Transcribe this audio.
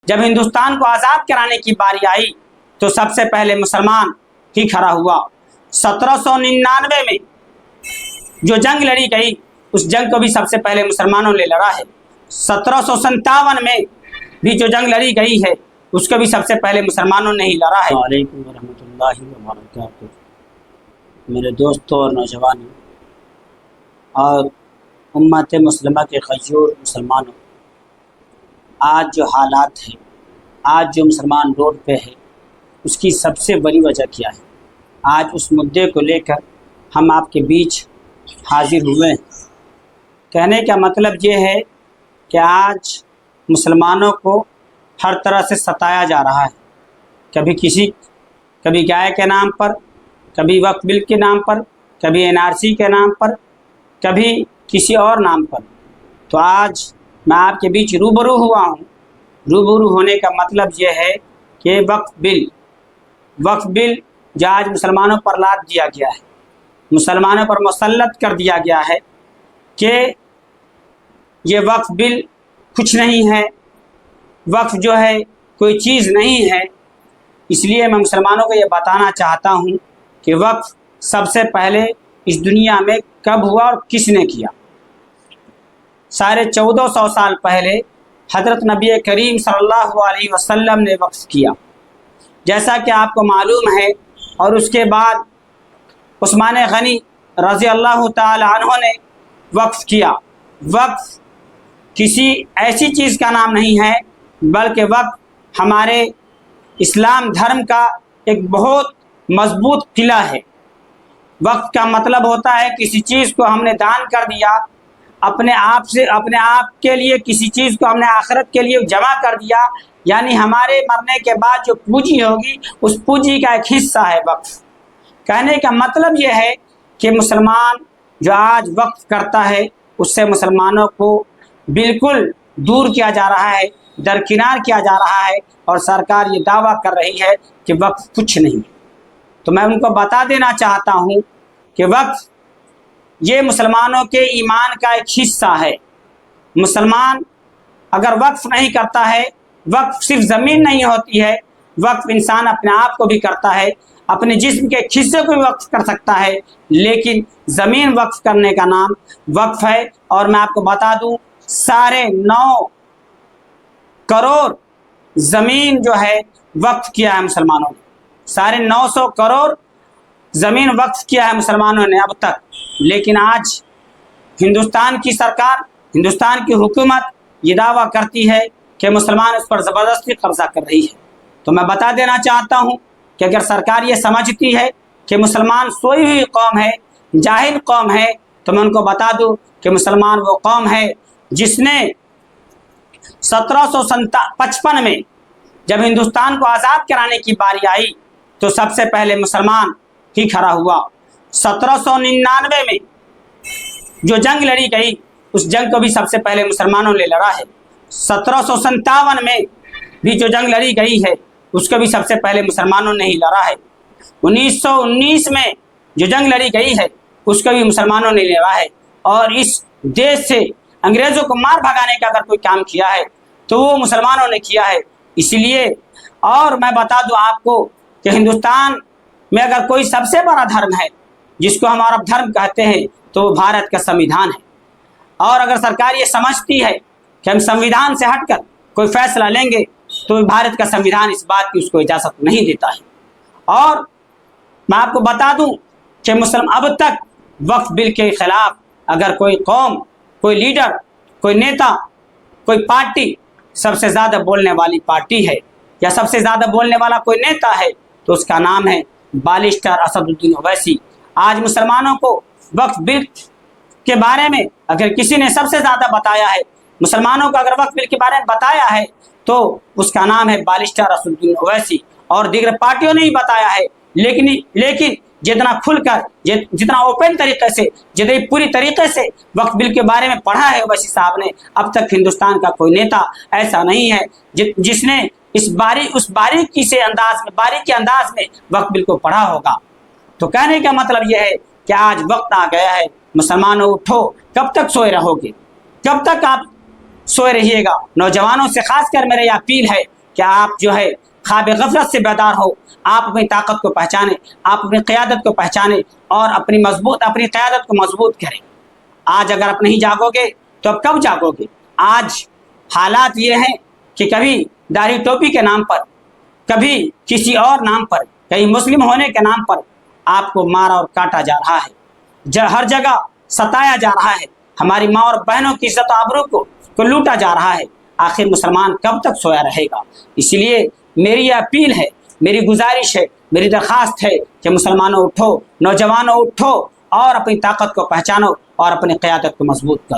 جب ہندوستان کو آزاد کرانے کی باری آئی تو سب سے پہلے مسلمان ہی کھڑا ہوا۔ 1799 میں جو جنگ لڑی گئی اس جنگ کو بھی سب سے پہلے مسلمانوں نے لڑا ہے۔ 1757 میں بھی جو جنگ لڑی گئی ہے اس کو بھی سب سے پہلے مسلمانوں نے ہی لڑا ہے۔ وعلیکم ورحمۃ اللہ وبرکاتہ۔ میرے دوستوں اور نوجوانوں اور امت مسلمہ کے غیور مسلمانوں، آج جو حالات ہیں، آج جو مسلمان روڈ پہ ہے، اس کی سب سے بڑی وجہ کیا ہے؟ آج اس مدعے کو لے کر ہم آپ کے بیچ حاضر ہوئے ہیں۔ کہنے کا مطلب یہ ہے کہ آج مسلمانوں کو ہر طرح سے ستایا جا رہا ہے، کبھی گائے کے نام پر، کبھی وقف بل کے نام پر، کبھی NRC کے نام پر، کبھی کسی اور نام پر۔ تو آج میں آپ کے بیچ روبرو ہوا ہوں۔ روبرو ہونے کا مطلب یہ ہے کہ وقف بل جو آج مسلمانوں پر لاد دیا گیا ہے، مسلمانوں پر مسلط کر دیا گیا ہے کہ یہ وقف بل کچھ نہیں ہے، وقف جو ہے کوئی چیز نہیں ہے۔ اس لیے میں مسلمانوں کو یہ بتانا چاہتا ہوں کہ وقف سب سے پہلے اس دنیا میں کب ہوا اور کس نے کیا۔ 1450 سال پہلے حضرت نبی کریم صلی اللہ علیہ وسلم نے وقف کیا، جیسا کہ آپ کو معلوم ہے، اور اس کے بعد عثمان غنی رضی اللہ تعالی عنہ نے وقف کیا۔ وقف کسی ایسی چیز کا نام نہیں ہے، بلکہ وقف ہمارے اسلام دھرم کا ایک بہت مضبوط قلعہ ہے۔ وقف کا مطلب ہوتا ہے کسی چیز کو ہم نے دان کر دیا، اپنے آپ کے لیے کسی چیز کو ہم نے آخرت کے لیے جمع کر دیا، یعنی ہمارے مرنے کے بعد جو پونجی ہوگی اس پونجی کا ایک حصہ ہے وقف۔ کہنے کا مطلب یہ ہے کہ مسلمان جو آج وقف کرتا ہے اس سے مسلمانوں کو بالکل دور کیا جا رہا ہے، درکنار کیا جا رہا ہے، اور سرکار یہ دعویٰ کر رہی ہے کہ وقف کچھ نہیں۔ تو میں ان کو بتا دینا چاہتا ہوں کہ وقف یہ مسلمانوں کے ایمان کا ایک حصہ ہے۔ مسلمان اگر وقف نہیں کرتا ہے، وقف صرف زمین نہیں ہوتی ہے، وقف انسان اپنے آپ کو بھی کرتا ہے، اپنے جسم کے ایک حصے کو بھی وقف کر سکتا ہے، لیکن زمین وقف کرنے کا نام وقف ہے۔ اور میں آپ کو بتا دوں 9.5 کروڑ زمین جو ہے وقف کیا ہے مسلمانوں نے، 950 کروڑ زمین وقف کیا ہے مسلمانوں نے اب تک۔ لیکن آج ہندوستان کی سرکار، ہندوستان کی حکومت یہ دعویٰ کرتی ہے کہ مسلمان اس پر زبردستی قبضہ کر رہی ہے۔ تو میں بتا دینا چاہتا ہوں کہ اگر سرکار یہ سمجھتی ہے کہ مسلمان سوئی ہوئی قوم ہے، جاہل قوم ہے، تو میں ان کو بتا دوں کہ مسلمان وہ قوم ہے جس نے 1755 میں جب ہندوستان کو آزاد کرانے کی باری آئی تو سب سے پہلے مسلمان ہی کھڑا ہوا۔ 1799 میں جو جنگ لڑی گئی اس جنگ کو بھی سب سے پہلے مسلمانوں نے لڑا ہے۔ 1757 میں بھی جو جنگ لڑی گئی ہے اس کو بھی سب سے پہلے مسلمانوں نے ہی لڑا ہے۔ 1919 میں جو جنگ لڑی گئی ہے اس کو بھی مسلمانوں نے لڑا ہے، اور اس دیش سے انگریزوں کو مار بھگانے کا اگر کوئی کام کیا ہے تو وہ مسلمانوں نے کیا ہے۔ اس لیے اور میں بتا دوں آپ کو کہ ہندوستان میں اگر کوئی سب سے بڑا دھرم ہے جس کو ہم عرب دھرم کہتے ہیں تو وہ بھارت کا سمویدھان ہے۔ اور اگر سرکار یہ سمجھتی ہے کہ ہم سمویدھان سے ہٹ کر کوئی فیصلہ لیں گے تو بھارت کا سمویدھان اس بات کی اس کو اجازت نہیں دیتا ہے۔ اور میں آپ کو بتا دوں کہ اب تک وقف بل کے خلاف اگر کوئی قوم، کوئی لیڈر، کوئی نیتا، کوئی پارٹی سب سے زیادہ بولنے والی پارٹی ہے یا سب سے زیادہ بولنے والا کوئی نیتا ہے تو اس کا نام ہے بالسٹر اسد الدین اویسی۔ آج مسلمانوں کو وقف بل کے بارے میں اگر کسی نے سب سے زیادہ بتایا ہے، مسلمانوں کو اگر وقف بل کے بارے میں بتایا ہے تو اس کا نام ہے بالسٹر اسد الدین اویسی، اور دیگر پارٹیوں نے ہی بتایا ہے۔ لیکن جتنا کھل کر، جتنا اوپن طریقے سے، جتنی پوری طریقے سے وقف بل کے بارے میں پڑھا ہے اویسی صاحب نے، اب تک ہندوستان کا کوئی نیتا ایسا نہیں ہے جس نے اس باریکی انداز میں وقف بل کو پڑھا ہوگا۔ تو کہنے کا مطلب یہ ہے کہ آج وقت آ گیا ہے، مسلمانوں اٹھو، کب تک سوئے رہو گے؟ کب تک آپ سوئے رہیے گا؟ نوجوانوں سے خاص کر میرا یہ اپیل ہے کہ آپ جو ہے خواب غفلت سے بیدار ہو، آپ اپنی طاقت کو پہچانیں، آپ اپنی قیادت کو پہچانیں اور اپنی قیادت کو مضبوط کریں۔ آج اگر آپ نہیں جاگو گے تو اب کب جاگو گے؟ آج حالات یہ ہیں کہ کبھی داڑھی ٹوپی کے نام پر، کبھی کسی اور نام پر، کہیں مسلم ہونے کے نام پر آپ کو مارا اور کاٹا جا رہا ہے، ہر جگہ ستایا جا رہا ہے، ہماری ماں اور بہنوں کی عزت و آبرو کو لوٹا جا رہا ہے۔ آخر مسلمان کب تک سویا رہے گا؟ اس لیے میری یہ اپیل ہے، میری گزارش ہے، میری درخواست ہے کہ مسلمانوں اٹھو، نوجوانوں اٹھو اور اپنی طاقت کو پہچانو اور اپنی قیادت کو مضبوط کرو۔